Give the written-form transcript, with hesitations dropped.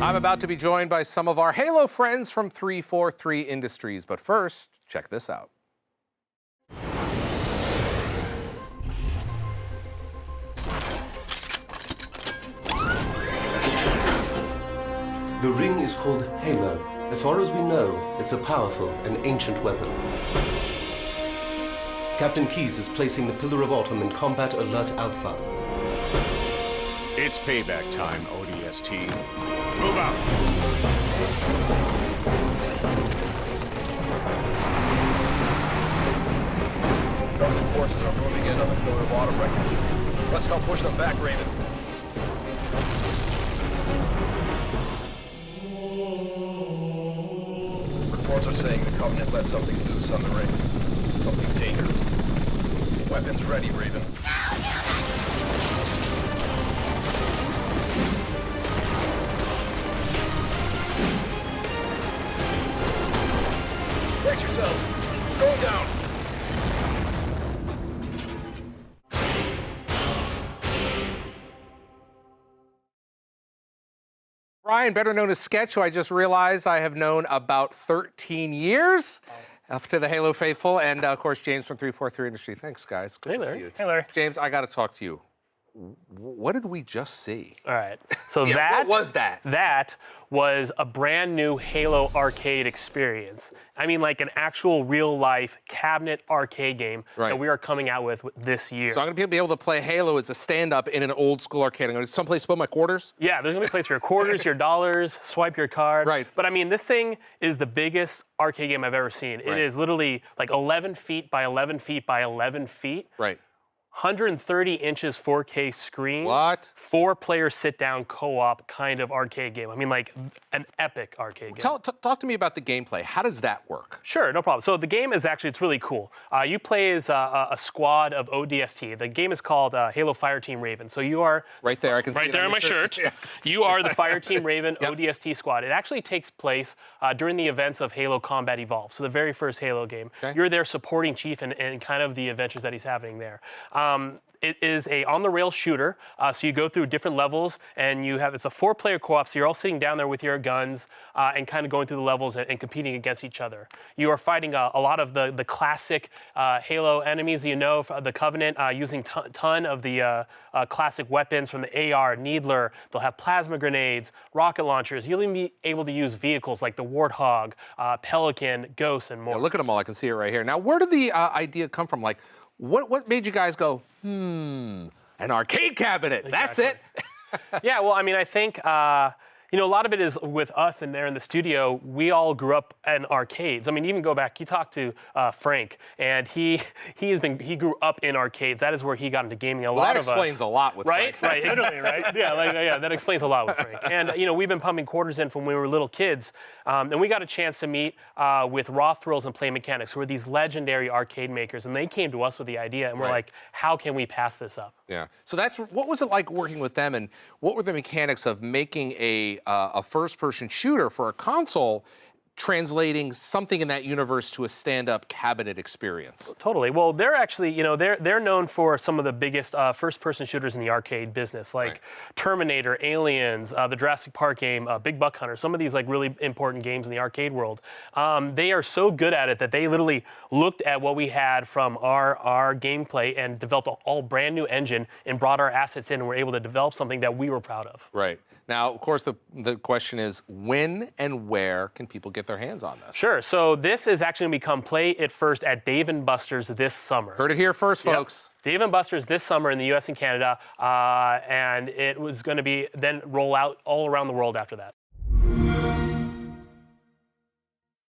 I'm about to be joined by some of our Halo friends from 343 Industries, but first, check this out. The ring is called Halo. As far as we know, it's a powerful and ancient weapon. Captain Keyes is placing the Pillar of Autumn in Combat Alert Alpha. It's payback time, ODST. Move out! Government forces are moving in on the Pillar of Autumn wreckage. Let's help push them back, Raven. Reports are saying the Covenant let something loose on the ring. Something dangerous. Weapons ready, Raven. Brace yourselves. Going down. Ryan, better known as Sketch, who I just realized I have known about 13 years. Up to the Halo faithful, and of course, James from 343 Industry. Thanks, guys. Good to see you. Hey, Larry. James, I got to talk to you. What did we just see? All right. So what was that? That was a brand new Halo arcade experience. I mean, like an actual real-life cabinet arcade game that we are coming out with this year. So I'm going to be able to play Halo as a stand-up in an old-school arcade. I'm going to someplace to put my quarters? Yeah, there's going to be a place for your quarters, your dollars, swipe your card. Right. But I mean, this thing is the biggest arcade game I've ever seen. It is literally like 11 feet by 11 feet by 11 feet. Right. 130 inches 4K screen. What? 4-player sit-down co-op kind of arcade game. I mean, like an epic arcade game. Talk to me about the gameplay. How does that work? Sure, no problem. So the game is actually, it's really cool. You play as a squad of ODST. The game is called Halo Fireteam Raven. So you are... Right there, I can see right it there on on my your shirt. You are the Fireteam Raven ODST squad. It actually takes place during the events of Halo Combat Evolved, so the very first Halo game. Okay. You're there supporting Chief and kind of the adventures that he's having there. It is a on-the-rails shooter, so you go through different levels, and it's a 4-player co-op, so you're all sitting down there with your guns and kind of going through the levels and competing against each other. You are fighting a lot of the classic Halo enemies, the Covenant, using ton of the classic weapons from the AR, Needler. They'll have plasma grenades, rocket launchers. You'll even be able to use vehicles like the Warthog, Pelican, Ghost, and more. Yeah, look at them all. I can see it right here. Now, where did the idea come from? Like, what made you guys go, an arcade cabinet, that's it? Yeah, well, I mean, I think, a lot of it is with us and there in the studio, we all grew up in arcades. I mean, even go back, you talk to Frank, and he grew up in arcades. That is where he got into gaming. That explains a lot with Frank. Right, literally, right? Yeah, that explains a lot with Frank. And, we've been pumping quarters in from when we were little kids, and we got a chance to meet with Raw Thrills and Play Mechanics, who are these legendary arcade makers, and they came to us with the idea, and we're like, how can we pass this up? Yeah. So what was it like working with them, and what were the mechanics of making a first-person shooter for a console, translating something in that universe to a stand-up cabinet experience? Totally. Well, they're actually, they're known for some of the biggest first-person shooters in the arcade business, like Terminator, Aliens, the Jurassic Park game, Big Buck Hunter, some of these like really important games in the arcade world. They are so good at it that they literally looked at what we had from our gameplay and developed an all brand new engine and brought our assets in and were able to develop something that we were proud of. Right. Now, of course, the question is, when and where can people get their hands on this? Sure. So this is actually going to become Play It First at Dave & Buster's this summer. Heard it here first, folks. Dave & Buster's this summer in the U.S. and Canada, and it was going to be then roll out all around the world after that.